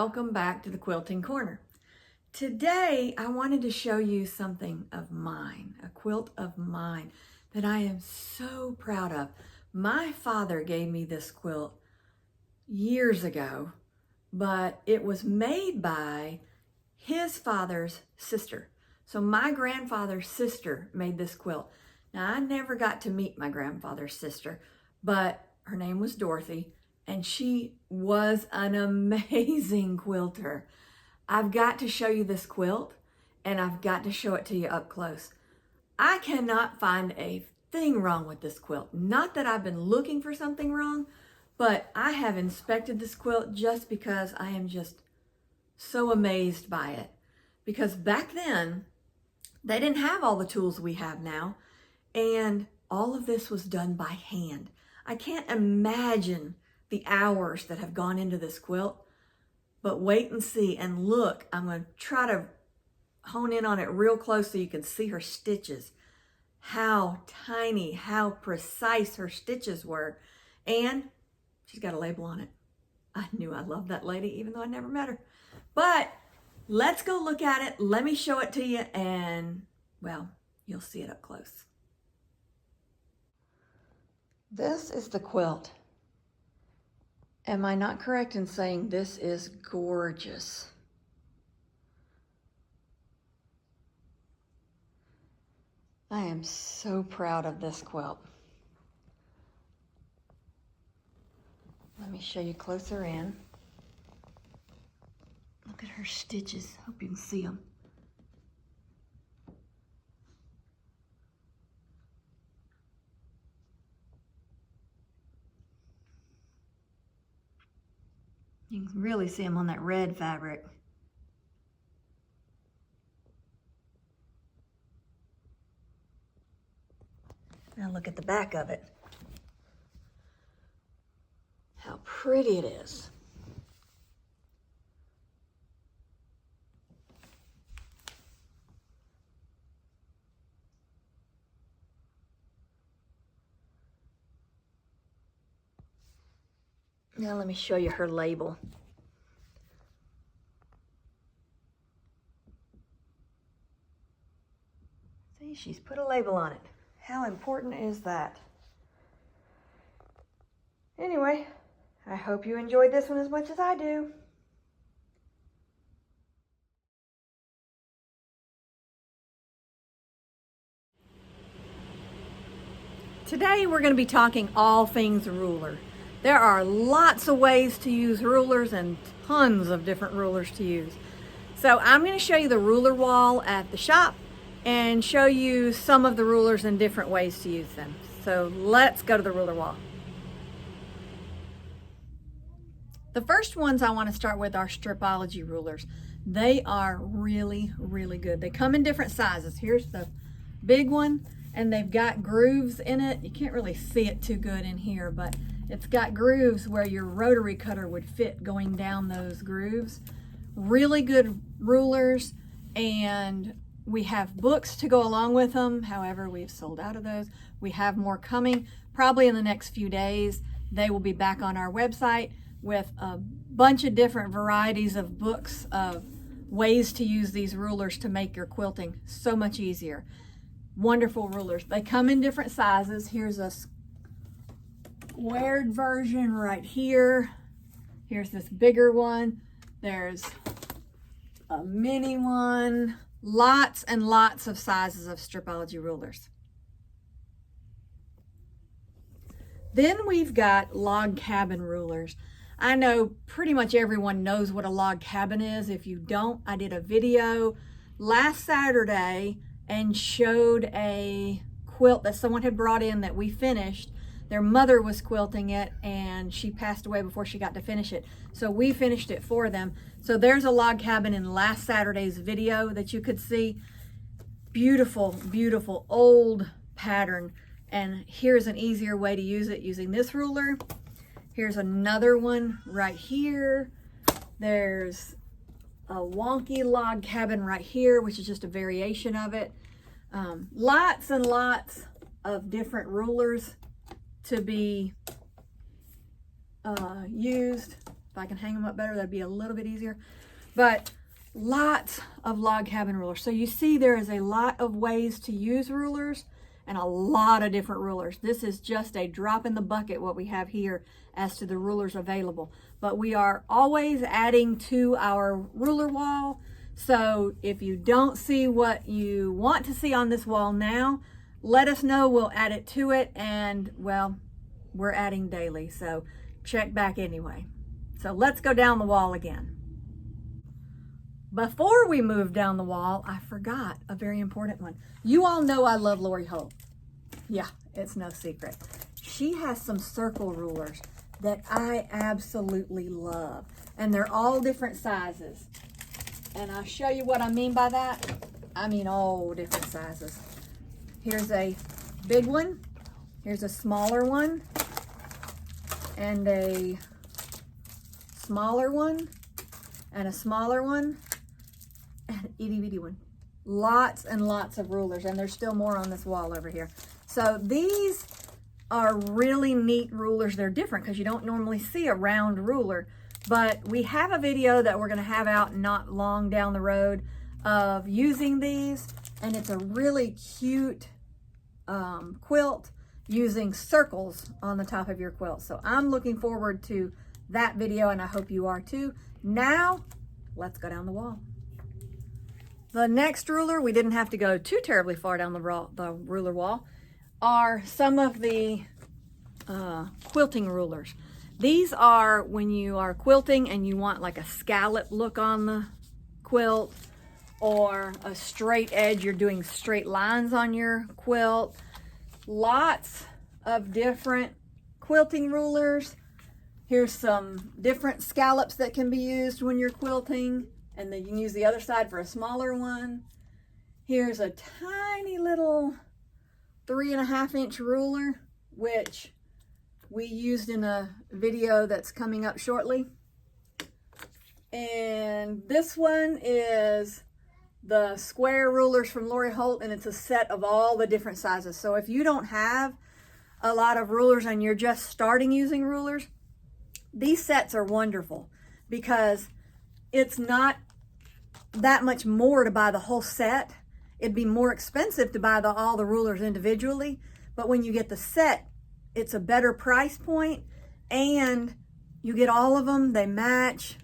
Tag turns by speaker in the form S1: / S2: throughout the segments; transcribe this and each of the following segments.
S1: welcome back to the Quilting Corner. Today I wanted to show you something of mine, a quilt of mine that I am so proud of. My father gave me this quilt years ago, but it was made by his father's sister. So my grandfather's sister made this quilt. Now I never got to meet my grandfather's sister, but her name was Dorothy, and she was an amazing quilter. I've got to show you this quilt, and I've got to show it to you up close. I cannot find a thing wrong with this quilt. Not that I've been looking for something wrong, but I have inspected this quilt just because I am just so amazed by it. Because back then, they didn't have all the tools we have now, and all of this was done by hand. I can't imagine the hours that have gone into this quilt, but wait and see and look. I'm going to try to hone in on it real close so you can see her stitches. How tiny, how precise her stitches were. And she's got a label on it. I knew I loved that lady even though I never met her. But let's go look at it. Let me show it to you and, well, you'll see it up close. This is the quilt. Am I not correct in saying this is gorgeous? I am so proud of this quilt. Let me show you closer in. Look at her stitches. Hope you can see them. You can really see them on that red fabric. Now look at the back of it. How pretty it is. Now let me show you her label. See, she's put a label on it. How important is that? Anyway, I hope you enjoyed this one as much as I do. Today we're going to be talking all things ruler. There are lots of ways to use rulers and tons of different rulers to use. So I'm going to show you the ruler wall at the shop and show you some of the rulers and different ways to use them. So let's go to the ruler wall. The first ones I want to start with are Stripology rulers. They are really, really good. They come in different sizes. Here's the big one, and they've got grooves in it. You can't really see it too good in here, but it's got grooves where your rotary cutter would fit going down those grooves. Really good rulers, and we have books to go along with them. However, we've sold out of those. We have more coming probably in the next few days. They will be back on our website with a bunch of different varieties of books of ways to use these rulers to make your quilting so much easier. Wonderful rulers. They come in different sizes. Here's a squared version right here. Here's this bigger one. There's a mini one. Lots and lots of sizes of Stripology rulers. Then we've got log cabin rulers. I know pretty much everyone knows what a log cabin is. If you don't, I did a video last Saturday and showed a quilt that someone had brought in that we finished. Their mother was quilting it and she passed away before she got to finish it. So we finished it for them. So there's a log cabin in last Saturday's video that you could see. Beautiful, beautiful old pattern. And here's an easier way to use it using this ruler. Here's another one right here. There's a wonky log cabin right here, which is just a variation of it. Lots and lots of different rulers to be used. If I can hang them up better, that'd be a little bit easier. But lots of log cabin rulers. So you see there is a lot of ways to use rulers and a lot of different rulers. This is just a drop in the bucket what we have here as to the rulers available. But we are always adding to our ruler wall. So if you don't see what you want to see on this wall now, let us know, we'll add it to it. And well, we're adding daily, so check back anyway. So let's go down the wall again. Before we move down the wall, I forgot a very important one. You all know I love Lori Holt. Yeah, it's no secret. She has some circle rulers that I absolutely love. And they're all different sizes. And I'll show you what I mean by that. I mean all different sizes. Here's a big one. Here's a smaller one. And a smaller one. And a smaller one. And an itty bitty one. Lots and lots of rulers. And there's still more on this wall over here. So these are really neat rulers. They're different because you don't normally see a round ruler. But we have a video that we're going to have out not long down the road of using these. And it's a really cute quilt using circles on the top of your quilt. So I'm looking forward to that video, and I hope you are too. Now, let's go down the wall. The next ruler, we didn't have to go too terribly far down the ruler wall, are some of the quilting rulers. These are when you are quilting and you want like a scallop look on the quilt, or a straight edge, you're doing straight lines on your quilt. Lots of different quilting rulers. Here's some different scallops that can be used when you're quilting, and then you can use the other side for a smaller one. Here's a tiny little 3.5 inch ruler, which we used in a video that's coming up shortly. And this one is the square rulers from Lori Holt, and it's a set of all the different sizes. So if you don't have a lot of rulers and you're just starting using rulers, these sets are wonderful because it's not that much more to buy the whole set. It'd be more expensive to buy all the rulers individually, but when you get the set, it's a better price point, and you get all of them. They match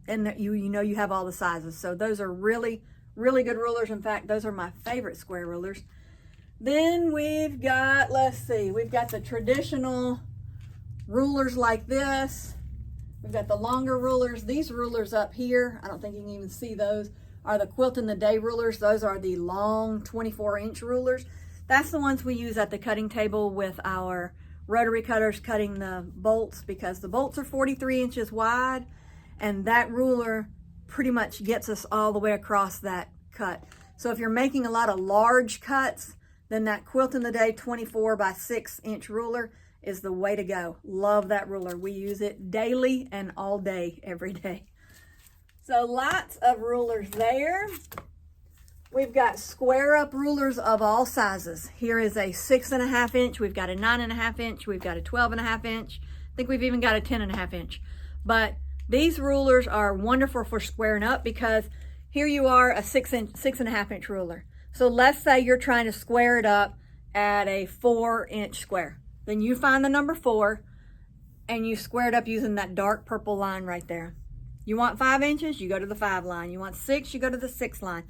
S1: and you know you have all the sizes. So those are really, really good rulers. In fact, those are my favorite square rulers. Then we've got, let's see, we've got the traditional rulers like this. We've got the longer rulers. These rulers up here, I don't think you can even see those, are the Quilt in the Day rulers. Those are the long 24-inch rulers. That's the ones we use at the cutting table with our rotary cutters cutting the bolts, because the bolts are 43 inches wide, and that ruler pretty much gets us all the way across that cut. So if you're making a lot of large cuts, then that Quilt in the Day 24 by 6 inch ruler is the way to go. Love that ruler. We use it daily and all day, every day. So lots of rulers there. We've got square up rulers of all sizes. Here is a 6.5 inch. We've got a 9.5 inch. We've got a 12.5 inch. I think we've even got a 10.5 inch. But these rulers are wonderful for squaring up, because here you are, a 6.5 inch ruler. So let's say you're trying to square it up at a 4 inch square. Then you find the number 4 and you square it up using that dark purple line right there. You want 5 inches, you go to the 5 line. You want 6, you go to the 6 line.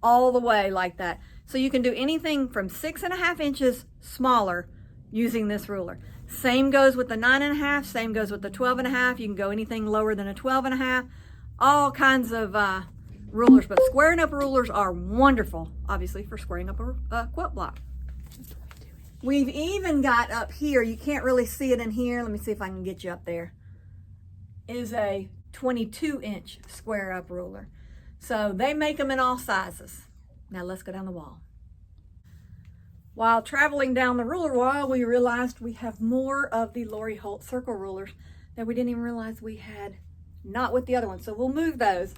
S1: All the way like that. So you can do anything from 6.5 inches smaller using this ruler. Same goes with the 9.5, same goes with the 12.5. You can go anything lower than a 12.5. All kinds of rulers, but squaring up rulers are wonderful, obviously, for squaring up a quilt block. We've even got up here, you can't really see it in here. Let me see if I can get you up there. Is a 22 inch square up ruler. So they make them in all sizes. Now let's go down the wall. While traveling down the ruler wall, we realized we have more of the Lori Holt circle rulers that we didn't even realize we had, not with the other ones. So we'll move those.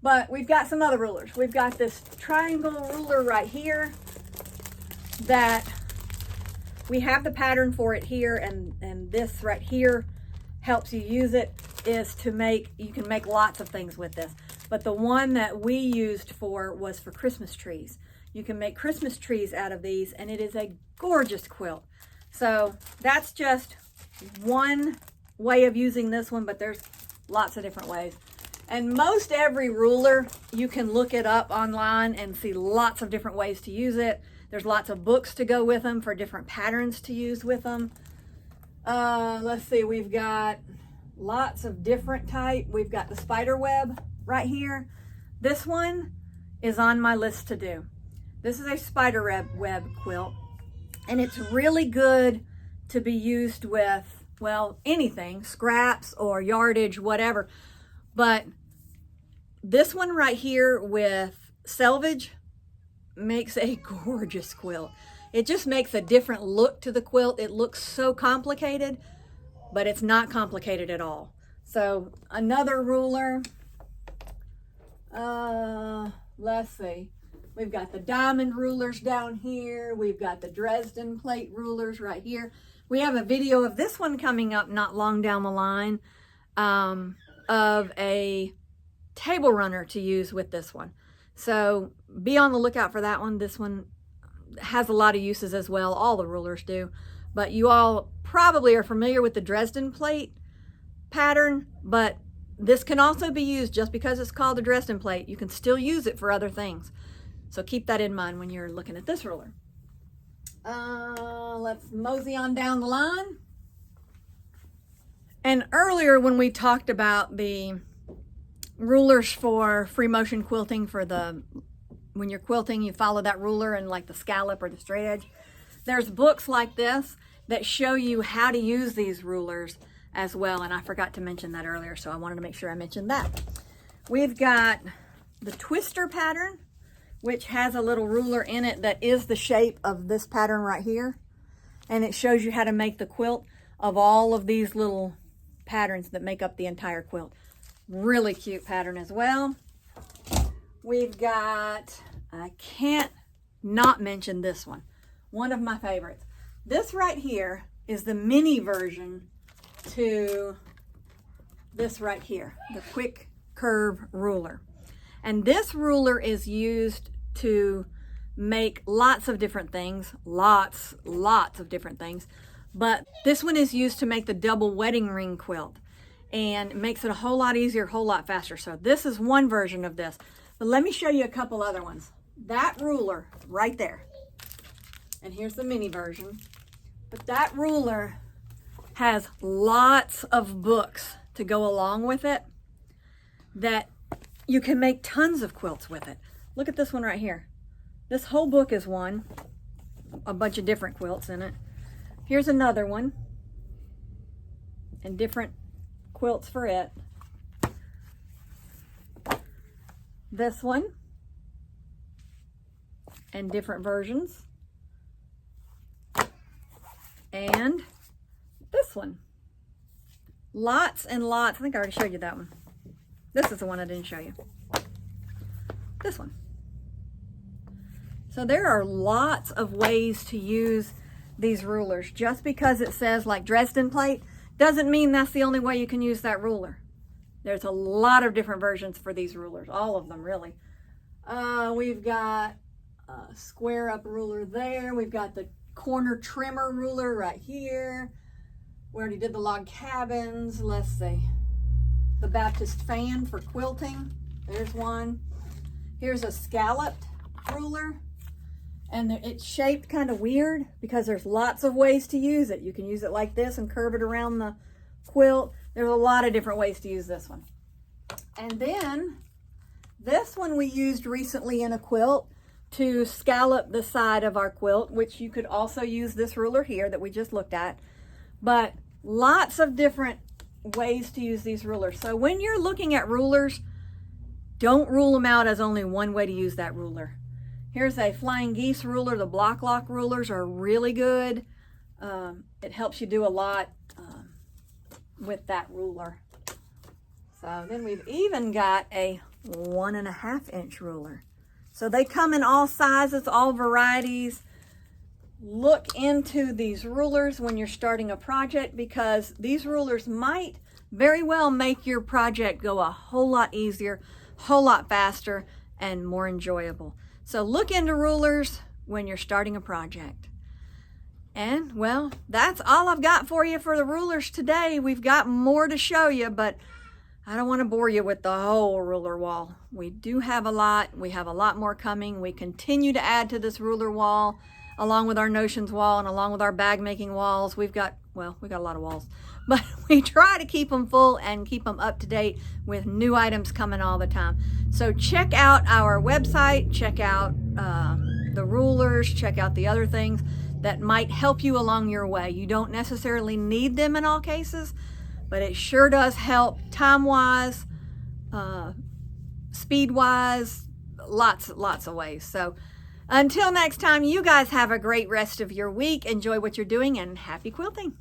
S1: But we've got some other rulers. We've got this triangle ruler right here that we have the pattern for it here, and this right here helps you use it. is to make, you can make lots of things with this, but the one that we used was for Christmas trees. You can make Christmas trees out of these, and it is a gorgeous quilt. So that's just one way of using this one, but there's lots of different ways. And most every ruler, you can look it up online and see lots of different ways to use it. There's lots of books to go with them for different patterns to use with them. Let's see, we've got lots of different type. We've got the spider web right here. This one is on my list to do. This is a spider web quilt, and it's really good to be used with, well, anything, scraps or yardage, whatever. But this one right here with selvage makes a gorgeous quilt. It just makes a different look to the quilt. It looks so complicated, but it's not complicated at all. So another ruler, let's see. We've got the diamond rulers down here. We've got the Dresden plate rulers right here. We have a video of this one coming up not long down the line, of a table runner to use with this one. So be on the lookout for that one. This one has a lot of uses as well. All the rulers do. But you all probably are familiar with the Dresden plate pattern, but this can also be used, just because it's called a Dresden plate, you can still use it for other things. So keep that in mind when you're looking at this ruler. Let's mosey on down the line. And earlier when we talked about the rulers for free motion quilting, for when you're quilting, you follow that ruler and like the scallop or the straight edge. There's books like this that show you how to use these rulers as well. And I forgot to mention that earlier, so I wanted to make sure I mentioned that. We've got the twister pattern, which has a little ruler in it that is the shape of this pattern right here. And it shows you how to make the quilt of all of these little patterns that make up the entire quilt. Really cute pattern as well. We've got, I can't not mention this one of my favorites. This right here is the mini version to this right here, the quick curve ruler. And this ruler is used to make lots of different things, lots of different things. But this one is used to make the double wedding ring quilt, and it makes it a whole lot easier, a whole lot faster. So this is one version of this, but let me show you a couple other ones. That ruler right there, and here's the mini version, but that ruler has lots of books to go along with it that you can make tons of quilts with it. Look at this one right here. This whole book is a bunch of different quilts in it. Here's another one, and different quilts for it. This one, and different versions. And this one. Lots and lots. I think I already showed you that one. This is the one I didn't show you. This one. So there are lots of ways to use these rulers. Just because it says like Dresden plate doesn't mean that's the only way you can use that ruler. There's a lot of different versions for these rulers, all of them really. We've got a square up ruler there. We've got the corner trimmer ruler right here. We already did the log cabins. Let's see. The Baptist fan for quilting. There's one. Here's a scalloped ruler. And it's shaped kind of weird because there's lots of ways to use it. You can use it like this and curve it around the quilt. There's a lot of different ways to use this one. And then this one we used recently in a quilt to scallop the side of our quilt, which you could also use this ruler here that we just looked at. But lots of different ways to use these rulers. So when you're looking at rulers, don't rule them out as only one way to use that ruler. Here's a flying geese ruler. The block lock rulers are really good. It helps you do a lot with that ruler. So then we've even got a 1.5 inch ruler. So they come in all sizes, all varieties. Look into these rulers when you're starting a project, because these rulers might very well make your project go a whole lot easier, whole lot faster, and more enjoyable. So look into rulers when you're starting a project. And well, that's all I've got for you for the rulers today. We've got more to show you, but I don't want to bore you with the whole ruler wall. We do have a lot. We have a lot more coming. We continue to add to this ruler wall, along with our notions wall and along with our bag making walls. We've got a lot of walls, but we try to keep them full and keep them up to date with new items coming all the time. So check out our website, check out the rulers, check out the other things that might help you along your way. You don't necessarily need them in all cases, but it sure does help time-wise, speed-wise, lots of ways. So until next time, you guys have a great rest of your week. Enjoy what you're doing and happy quilting.